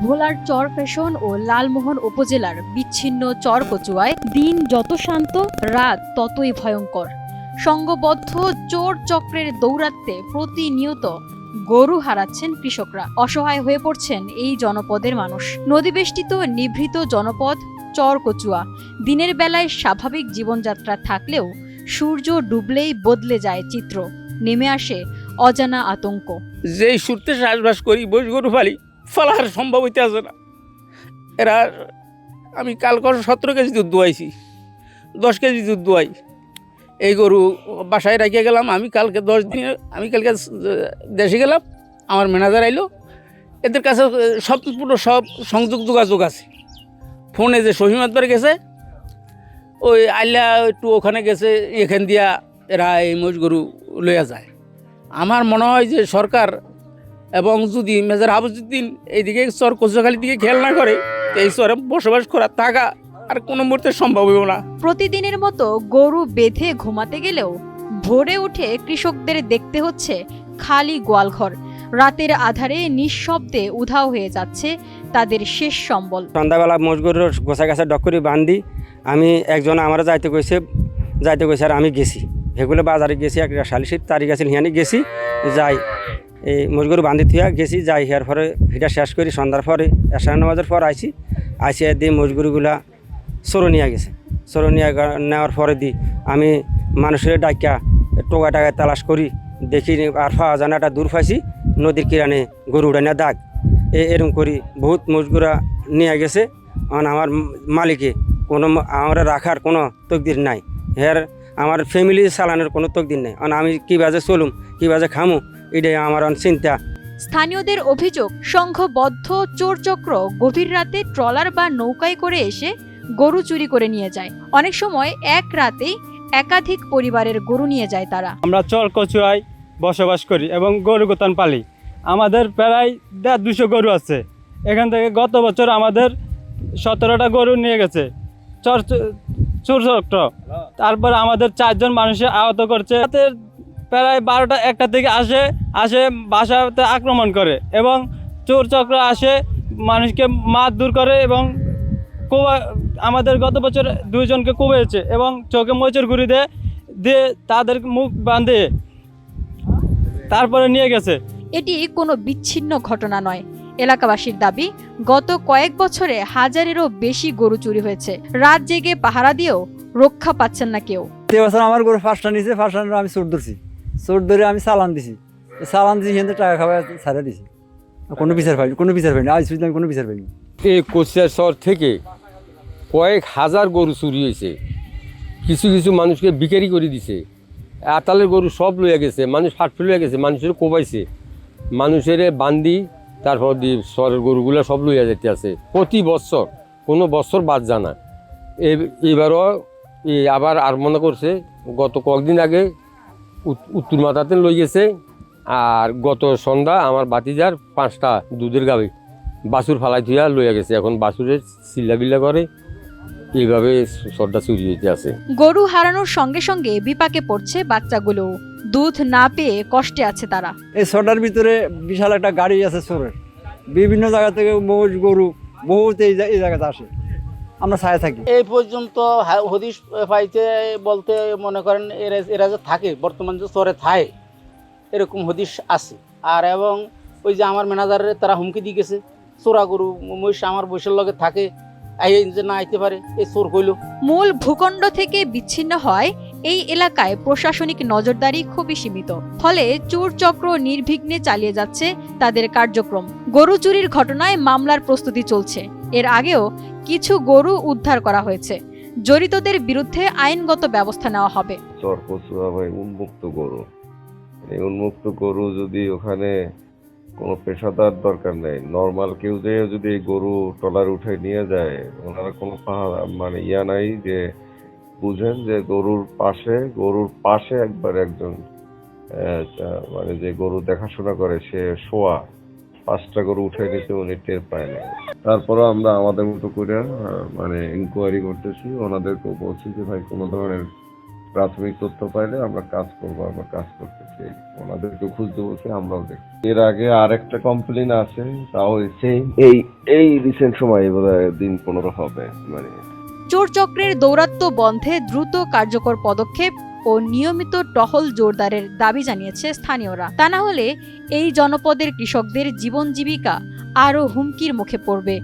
ভোলার চরফ্যাশন ও লালমোহন উপজেলার বিচ্ছিন্ন চরকচুয়ায় দিন যত শান্ত, রাত ততই ভয়ঙ্কর। সংঘবদ্ধ চোর চক্রের দৌরাত্ম্যে প্রতিনিয়ত গরু হারাচ্ছেন কৃষকরা। অসহায় হয়ে পড়ছেন এই জনপদের মানুষ। নদীবেষ্টিত নিভৃত জনপদ চরকচুয়া দিনের বেলায় স্বাভাবিক জীবনযাত্রা থাকলেও সূর্য ডুবলেই বদলে যায় চিত্র। নেমে আসে অজানা আতঙ্ক। যেই সুরতে চাষবাস করি, বস গরু ফালি, ফলার সম্ভব হইতে আছে না। এরা আমি কালকর 17 কেজি দুধ দোয়াইছি, 10 কেজি দুধ দোয়াই। এই গরু বাসায় রাখিয়ে গেলাম। আমি কালকে 10 দিন, আমি কালকে দেশে গেলাম। আমার ম্যানেজার আইলো, এদের কাছে সম্পূর্ণ সব সংযোগ যোগাযোগ আছে। ফোনে যে সহিমাতবার গেছে, ওই আইলা একটু ওখানে গেছে, এখান দিয়া এরা এই মোষ গরু লইয়া যায়। আমার মনে হয় যে সরকার এবং যদি মেজর হাফিজউদ্দিন এইদিকে চর কচুয়াখালীর দিকে খেয়াল না করে, এই চরে বসবাস করা থাকা আর কোনো মুহূর্তে সম্ভব হবে না। প্রতিদিনের মতো গরু বেঁধে ঘুমাতে গেলেও ভোরে উঠে কৃষকদের দেখতে হচ্ছে খালি গোয়ালঘর। রাতের আধারে নিঃশব্দে উধাও হয়ে যাচ্ছে তাদের শেষ সম্বল। সন্ধ্যাবেলা মোষ গরুর গোছা গাছা ডক্করি বান্ধি আমি একজন আমার যাইতে কইছে আর আমি গেছি। সেগুলো বাজারে গেছি, একটা শালিশির তারিখ আছে, হিয়ানি গেছি, যাই এই মোষ গরু বান্ধি থুয়া গেছি, যাই হিয়ার পরে হিটা শেষ করি। সন্ধ্যার পরে এশার নামাজের পর আইসি দিয়ে মোষ গরুগুলা সরো নিয়ে গেছে। সরো নিয়ে নেওয়ার পরে আমি মানুষের ডাকিয়া টোকা টাকায় তালাশ করি, দেখি আর পাওয়া যায় না। একটা দূর পাইছি, নদীর কিরানে গরু উড়ানিয়া দাগ এরকম করি বহুত মোষ গরু নিয়ে গেছে। আমার মালিকে কোনো আমরা রাখার কোনো তকদির নাই, আমার ফ্যামিলি চালানোর কোনো তকদির নেই। আমি কী বাজে চলুম, কী বাজে খামু, এটাই আমার চিন্তা। স্থানীয়দের অভিযোগ, সংঘবদ্ধ চোরচক্র গভীর রাতে ট্রলার বা নৌকায় করে এসে গরু চুরি করে নিয়ে যায়। অনেক সময় এক রাতেই একাধিক পরিবারের গরু নিয়ে যায় তারা। আমরা চরকচুয়ায় বসবাস করি এবং গরু গোতান পালি। আমাদের প্রায় 150 গরু আছে। এখান থেকে গত বছর আমাদের 17টা গরু নিয়ে গেছে চোরচক্র। তারপর আমাদের 4 জন মানুষে আহত করছে। প্রায় 12টা 1টা থেকে আসে বাসাতে আক্রমণ করে এবং চোরচক্র আসে মানুষকে মারধর করে এবং আমাদের গত বছর 2 জনকে কোবেছে এবং চোখে মোচের গুঁড়ি দিয়ে তাদের মুখ বাঁধে তারপরে নিয়ে গেছে। এটি কোনো বিচ্ছিন্ন ঘটনা নয়। এলাকাবাসীর দাবি, গত কয়েক বছরে 1000-এরও বেশি গরু চুরি হয়েছে। রাত জেগে পাহারা দিয়েও রক্ষা পাচ্ছেন না কেউ। এবছর আমার গরু 5টা নিয়েছে, 5টা আমি চোর ধরছি, চোর ধরে আমি চালান দিছি কিন্তু টাকা খাবার ছাড়া দিছি। কোনো বিচার পাইনি আজ পর্যন্ত আমি কোনো বিচার পাইনি। এই কচুয়া শহর থেকে কয়েক হাজার গরু চুরি হয়েছে। কিছু কিছু মানুষকে বিক্রি করে দিছে। আতালের গরু সব লইয়া গেছে, মানুষ ফাটফে লইয়া গেছে, মানুষের কোবাইছে, মানুষের বান্দি, তারপর শহরের গরুগুলো সব লইয়া যেতে আছে প্রতি বছর, কোনো বছর বাদ জানা। এবারও আবার আর মনে করছে, গত কয়েকদিন আগে উত্তর মাথাতে লই গেছে। আর গত সন্ধ্যা আমার বাতিজার 5টা দুধের গাভী বাছুর ফালাই থুয়া লইয়া গেছে। এখন বাছুরের চিল্লাবিল্লা করে, এইভাবে সরটা চুরি হইতে আছে। গরু হারানোর সঙ্গে সঙ্গে বিপাকে পড়ছে বাচ্চাগুলো। দুধ না পেয়ে কষ্টে আছে তারা। এই ছটার ভিতরে বিশাল একটা গাড়ি আছে চোরের, বিভিন্ন জায়গা থেকে মোষ গরু বহুত এই জায়গাতে আসে, আমরা ছায়া থাকি। এই পর্যন্ত হদিশ পাইতে বলতে মনে করেন এরা যে থাকে, বর্তমান যে চরে থাকে, এরকম হদিশ আছে। আর এবং ওই যে আমার ম্যানেজারের তারা হুমকি দিয়ে গেছে, চোরা গরু মহিষ আমার বৈশের লগে থাকে, যে না আইতে পারে, এই চোর কইল। মূল ভূখণ্ড থেকে বিচ্ছিন্ন হয় এই এলাকায় প্রশাসনিক নজরদারি খুবই সীমিত। ফলে চোর চক্র নির্বিঘ্নে চালিয়ে যাচ্ছে তাদের কার্যক্রম। গরু চুরির ঘটনায় মামলার প্রস্তুতি চলছে। এর আগেও কিছু গরু উদ্ধার করা হয়েছে। জড়িতদের বিরুদ্ধে আইনগত ব্যবস্থা নেওয়া হবে। চরকচুয়া ভাই উন্মুক্ত গরু, এই উন্মুক্ত গরু যদি ওখানে কোনো পেশাদার দরকার নেই, নর্মাল কেউ যে যদি গরু ট্রলার উঠে নিয়ে যায়, ওনারা কোনো মানে নাই যে বুঝেন যে গরুর পাশে একবার একজন মানে যে গরু দেখাশোনা করে, সে শোয়া 5টা গরু উঠে নিতে উনি টের পায় না। তারপরে আমরা আমাদের মতো করে মানে ইনকোয়ারি করতেছি, ওনাদেরকে বলছি যে ভাই কোনো ধরনের প্রাথমিক তথ্য পাইলে আমরা কাজ করবো, আমরা কাজ করতেছি, ওনাদেরকে খুঁজতে বলছি, আমরাও দেখি। এর আগে আরেকটা কমপ্লেন আছে, তাও এই রিসেন্ট সময় বোধহয় দিন 15 হবে। মানে চোর চক্রের দৌরাত্ম্য বন্ধে দ্রুত কার্যকর পদক্ষেপ ও নিয়মিত টহল জোরদারের দাবি জানিয়েছে স্থানীয়রা। তা না হলে এই জনপদের কৃষকদের জীবন জীবিকা আরও হুমকির মুখে পড়বে।